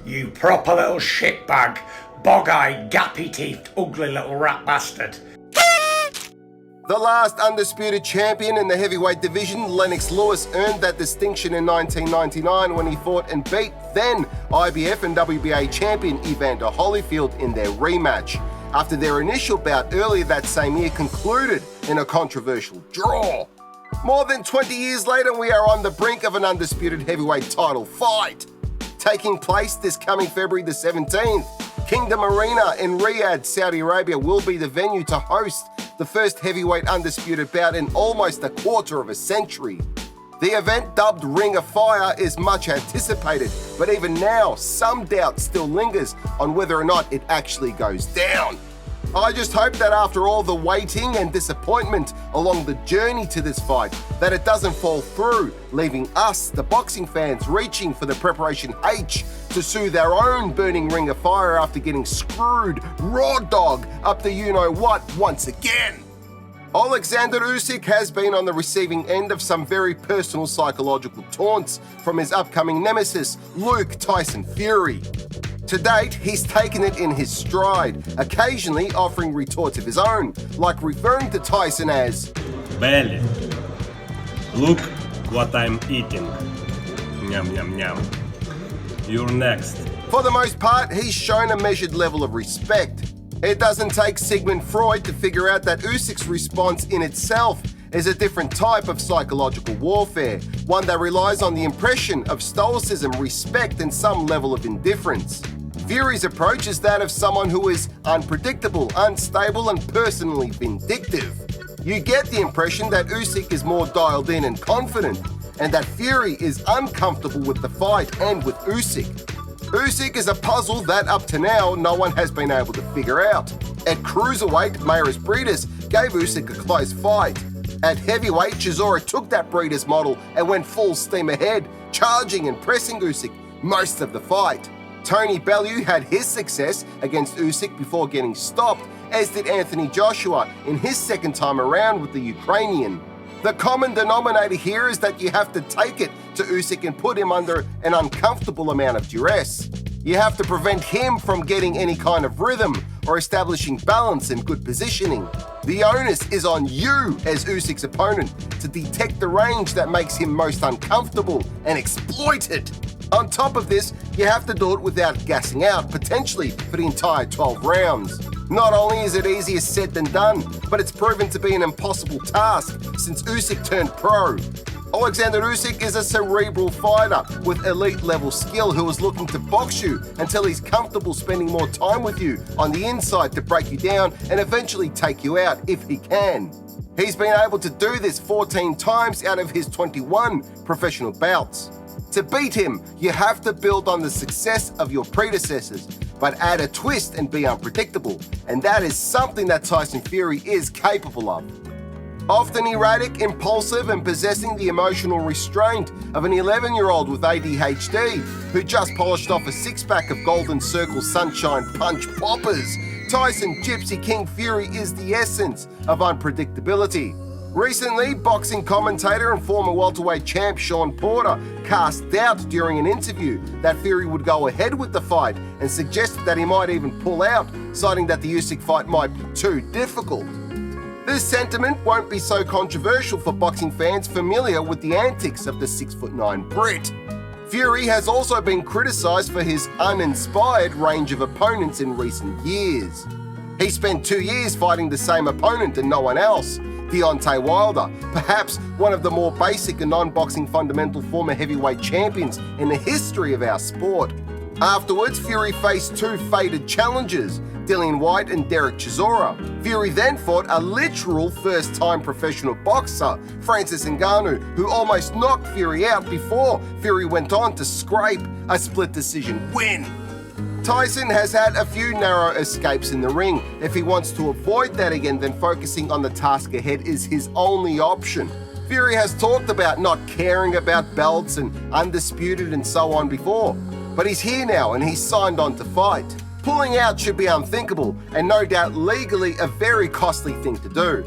You proper little shitbag, bog-eyed, gappy-teethed, ugly little rat bastard. The last undisputed champion in the heavyweight division, Lennox Lewis, earned that distinction in 1999 when he fought and beat then IBF and WBA champion Evander Holyfield in their rematch, after their initial bout earlier that same year concluded in a controversial draw. More than 20 years later, we are on the brink of an undisputed heavyweight title fight. Taking place this coming February the 17th, Kingdom Arena in Riyadh, Saudi Arabia will be the venue to host the first heavyweight undisputed bout in almost a quarter of a century. The event, dubbed Ring of Fire, is much anticipated, but even now, some doubt still lingers on whether or not it actually goes down. I just hope that after all the waiting and disappointment along the journey to this fight, that it doesn't fall through, leaving us, the boxing fans, reaching for the Preparation H to soothe our own burning ring of fire after getting screwed raw dog up the you-know-what once again. Oleksandr Usyk has been on the receiving end of some very personal psychological taunts from his upcoming nemesis, Tyson Fury. To date, he's taken it in his stride, occasionally offering retorts of his own, like referring to Tyson as "Belly, look what I'm eating. Nyam nyam nyam. You're next." For the most part, he's shown a measured level of respect. It doesn't take Sigmund Freud to figure out that Usyk's response in itself is a different type of psychological warfare, one that relies on the impression of stoicism, respect, and some level of indifference. Fury's approach is that of someone who is unpredictable, unstable, and personally vindictive. You get the impression that Usyk is more dialed in and confident, and that Fury is uncomfortable with the fight and with Usyk. Usyk is a puzzle that, up to now, no one has been able to figure out. At cruiserweight, Mayris Breeders gave Usyk a close fight. At heavyweight, Chisora took that Breeders model and went full steam ahead, charging and pressing Usyk most of the fight. Tony Bellew had his success against Usyk before getting stopped, as did Anthony Joshua in his second time around with the Ukrainian. The common denominator here is that you have to take it to Usyk and put him under an uncomfortable amount of duress. You have to prevent him from getting any kind of rhythm or establishing balance and good positioning. The onus is on you as Usyk's opponent to detect the range that makes him most uncomfortable and exploit it. On top of this, you have to do it without gassing out, potentially for the entire 12 rounds. Not only is it easier said than done, but it's proven to be an impossible task since Usyk turned pro. Oleksandr Usyk is a cerebral fighter with elite-level skill who is looking to box you until he's comfortable spending more time with you on the inside to break you down and eventually take you out if he can. He's been able to do this 14 times out of his 21 professional bouts. To beat him, you have to build on the success of your predecessors, but add a twist and be unpredictable, and that is something that Tyson Fury is capable of. Often erratic, impulsive, and possessing the emotional restraint of an 11-year-old with ADHD who just polished off a six-pack of Golden Circle Sunshine Punch Poppers, Tyson Gypsy King Fury is the essence of unpredictability. Recently, boxing commentator and former welterweight champ Shawn Porter cast doubt during an interview that Fury would go ahead with the fight and suggested that he might even pull out, citing that the Usyk fight might be too difficult. This sentiment won't be so controversial for boxing fans familiar with the antics of the 6'9" Brit. Fury has also been criticised for his uninspired range of opponents in recent years. He spent 2 years fighting the same opponent and no one else, Deontay Wilder, perhaps one of the more basic and non-boxing fundamental former heavyweight champions in the history of our sport. Afterwards, Fury faced two faded challengers, Dillian Whyte and Derek Chisora. Fury then fought a literal first-time professional boxer, Francis Ngannou, who almost knocked Fury out before Fury went on to scrape a split decision win. Tyson has had a few narrow escapes in the ring. If he wants to avoid that again, then focusing on the task ahead is his only option. Fury has talked about not caring about belts and undisputed and so on before, but he's here now and he's signed on to fight. Pulling out should be unthinkable and no doubt legally a very costly thing to do.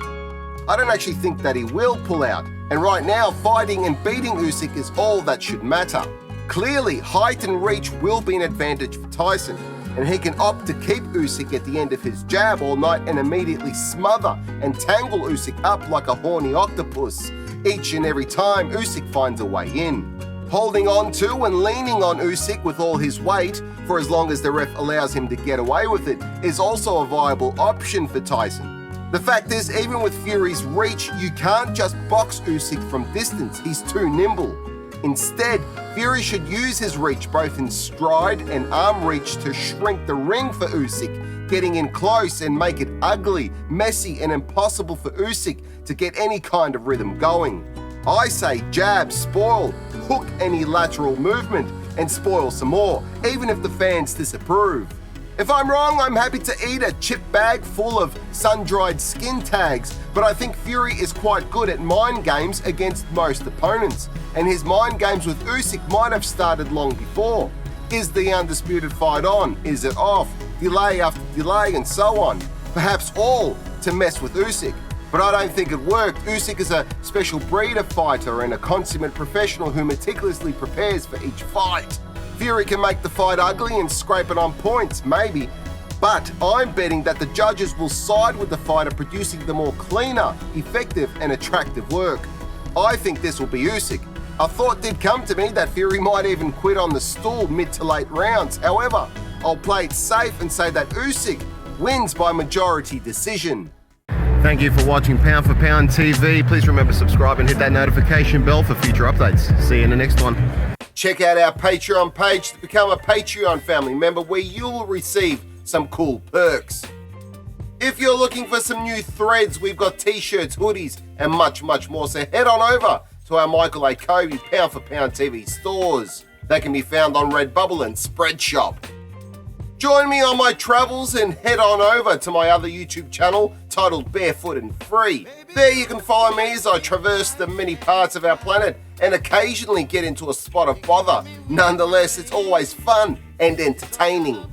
I don't actually think that he will pull out, and right now fighting and beating Usyk is all that should matter. Clearly, height and reach will be an advantage for Tyson, and he can opt to keep Usyk at the end of his jab all night and immediately smother and tangle Usyk up like a horny octopus each and every time Usyk finds a way in. Holding on to and leaning on Usyk with all his weight for as long as the ref allows him to get away with it is also a viable option for Tyson. The fact is, even with Fury's reach, you can't just box Usyk from distance. He's too nimble. Instead, Fury should use his reach both in stride and arm reach to shrink the ring for Usyk, getting in close and make it ugly, messy, and impossible for Usyk to get any kind of rhythm going. I say jab, spoil, hook any lateral movement, and spoil some more, even if the fans disapprove. If I'm wrong, I'm happy to eat a chip bag full of sun-dried skin tags, but I think Fury is quite good at mind games against most opponents, and his mind games with Usyk might have started long before. Is the undisputed fight on? Is it off? Delay after delay, and so on. Perhaps all to mess with Usyk. But I don't think it worked. Usyk is a special breed of fighter and a consummate professional who meticulously prepares for each fight. Fury can make the fight ugly and scrape it on points, maybe, but I'm betting that the judges will side with the fighter producing the more cleaner, effective and attractive work. I think this will be Usyk. A thought did come to me that Fury might even quit on the stool mid to late rounds. However, I'll play it safe and say that Usyk wins by majority decision. Thank you for watching Pound for Pound TV. Please remember to subscribe and hit that notification bell for future updates. See you in the next one. Check out our Patreon page to become a Patreon family member where you'll receive some cool perks. If you're looking for some new threads, we've got t-shirts, hoodies, and much, much more. So head on over to our Michael Akobi Pound for Pound TV stores. They can be found on Redbubble and Spreadshop. Join me on my travels and head on over to my other YouTube channel titled Barefoot and Free. There you can follow me as I traverse the many parts of our planet and occasionally get into a spot of bother. Nonetheless, it's always fun and entertaining.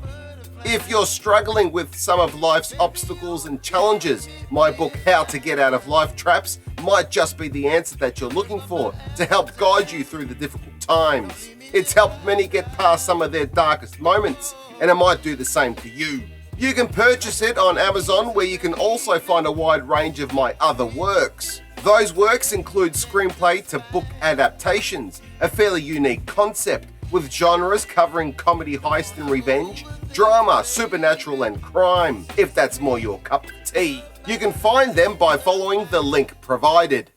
If you're struggling with some of life's obstacles and challenges, my book How to Get Out of Life Traps might just be the answer that you're looking for to help guide you through the difficult times. It's helped many get past some of their darkest moments, and it might do the same to you. You can purchase it on Amazon, where you can also find a wide range of my other works. Those works include screenplay to book adaptations, a fairly unique concept, with genres covering comedy, heist and revenge, drama, supernatural and crime, if that's more your cup of tea. You can find them by following the link provided.